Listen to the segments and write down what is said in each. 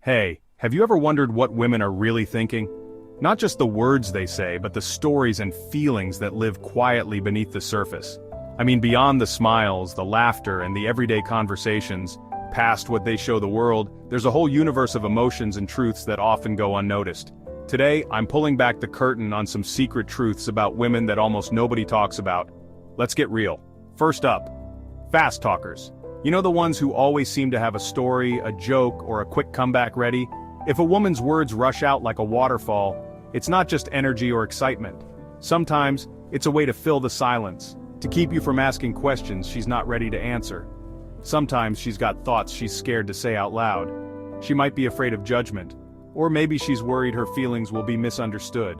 Hey, have you ever wondered what women are really thinking? Not just the words they say, but the stories and feelings that live quietly beneath the surface. I mean, beyond the smiles, the laughter, and the everyday conversations, past what they show the world, there's a whole universe of emotions and truths that often go unnoticed. Today, I'm pulling back the curtain on some secret truths about women that almost nobody talks about. Let's get real. First up, fast talkers. You know, the ones who always seem to have a story, a joke, or a quick comeback ready? If a woman's words rush out like a waterfall, it's not just energy or excitement. Sometimes, it's a way to fill the silence, to keep you from asking questions she's not ready to answer. Sometimes she's got thoughts she's scared to say out loud. She might be afraid of judgment, or maybe she's worried her feelings will be misunderstood.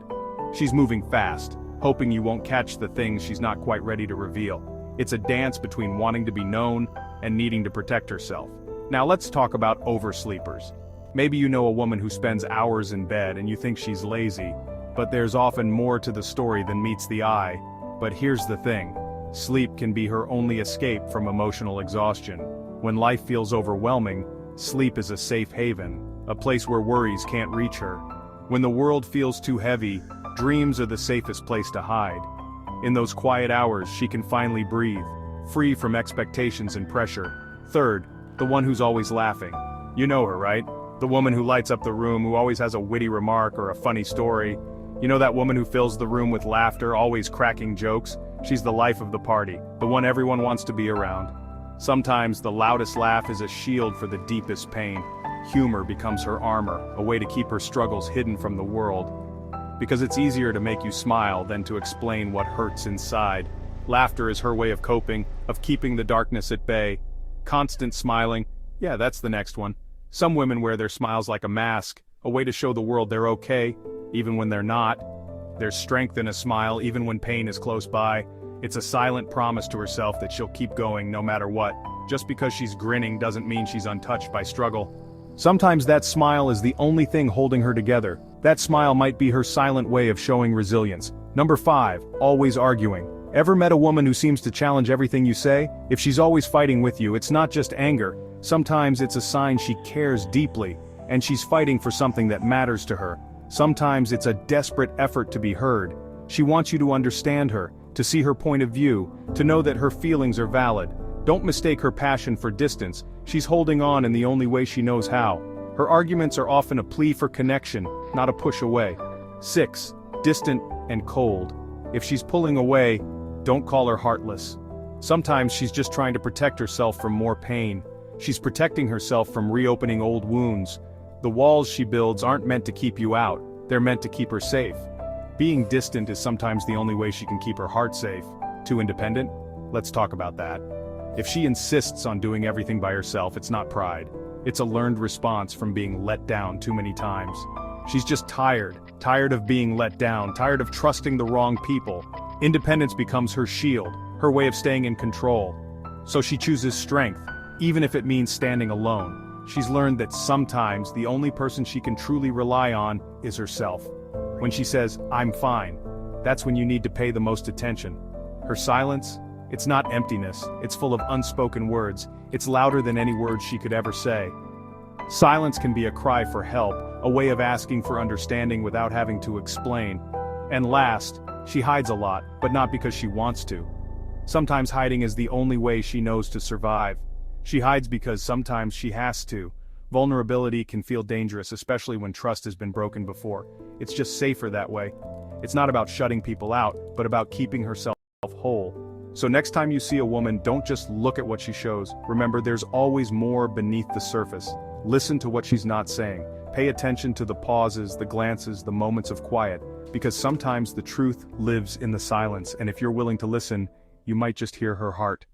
She's moving fast, hoping you won't catch the things she's not quite ready to reveal. It's a dance between wanting to be known and needing to protect herself. Now let's talk about oversleepers. Maybe you know a woman who spends hours in bed and you think she's lazy, but there's often more to the story than meets the eye. But here's the thing, sleep can be her only escape from emotional exhaustion. When life feels overwhelming, sleep is a safe haven, a place where worries can't reach her. When the world feels too heavy, dreams are the safest place to hide. In those quiet hours, she can finally breathe, free from expectations and pressure. Third, the one who's always laughing. You know her, right? The woman who lights up the room, who always has a witty remark or a funny story. You know that woman who fills the room with laughter, always cracking jokes? She's the life of the party, the one everyone wants to be around. Sometimes the loudest laugh is a shield for the deepest pain. Humor becomes her armor, a way to keep her struggles hidden from the world. Because it's easier to make you smile than to explain what hurts inside. Laughter is her way of coping, of keeping the darkness at bay. Constant smiling, yeah, that's the next one. Some women wear their smiles like a mask, a way to show the world they're okay, even when they're not. There's strength in a smile, even when pain is close by. It's a silent promise to herself that she'll keep going no matter what. Just because she's grinning doesn't mean she's untouched by struggle. Sometimes that smile is the only thing holding her together. That smile might be her silent way of showing resilience. Number 5, always arguing. Ever met a woman who seems to challenge everything you say? If she's always fighting with you, it's not just anger. Sometimes it's a sign she cares deeply, and she's fighting for something that matters to her. Sometimes it's a desperate effort to be heard. She wants you to understand her, to see her point of view, to know that her feelings are valid. Don't mistake her passion for distance. She's holding on in the only way she knows how. Her arguments are often a plea for connection, not a push away. 6, distant and cold. If she's pulling away, don't call her heartless. Sometimes she's just trying to protect herself from more pain. She's protecting herself from reopening old wounds. The walls she builds aren't meant to keep you out, they're meant to keep her safe. Being distant is sometimes the only way she can keep her heart safe. Too independent? Let's talk about that. If she insists on doing everything by herself, it's not pride. It's a learned response from being let down too many times. She's just tired of being let down, tired of trusting the wrong people. Independence becomes her shield, her way of staying in control. So she chooses strength, even if it means standing alone. She's learned that sometimes the only person she can truly rely on is herself. When she says, "I'm fine," that's when you need to pay the most attention. Her silence, it's not emptiness, it's full of unspoken words. It's louder than any words she could ever say. Silence can be a cry for help, a way of asking for understanding without having to explain. And last, she hides a lot, but not because she wants to. Sometimes hiding is the only way she knows to survive. She hides because sometimes she has to. Vulnerability can feel dangerous, especially when trust has been broken before. It's just safer that way. It's not about shutting people out, but about keeping herself whole. So next time you see a woman, don't just look at what she shows. Remember, there's always more beneath the surface. Listen to what she's not saying. Pay attention to the pauses, the glances, the moments of quiet, because sometimes the truth lives in the silence, and if you're willing to listen, you might just hear her heart.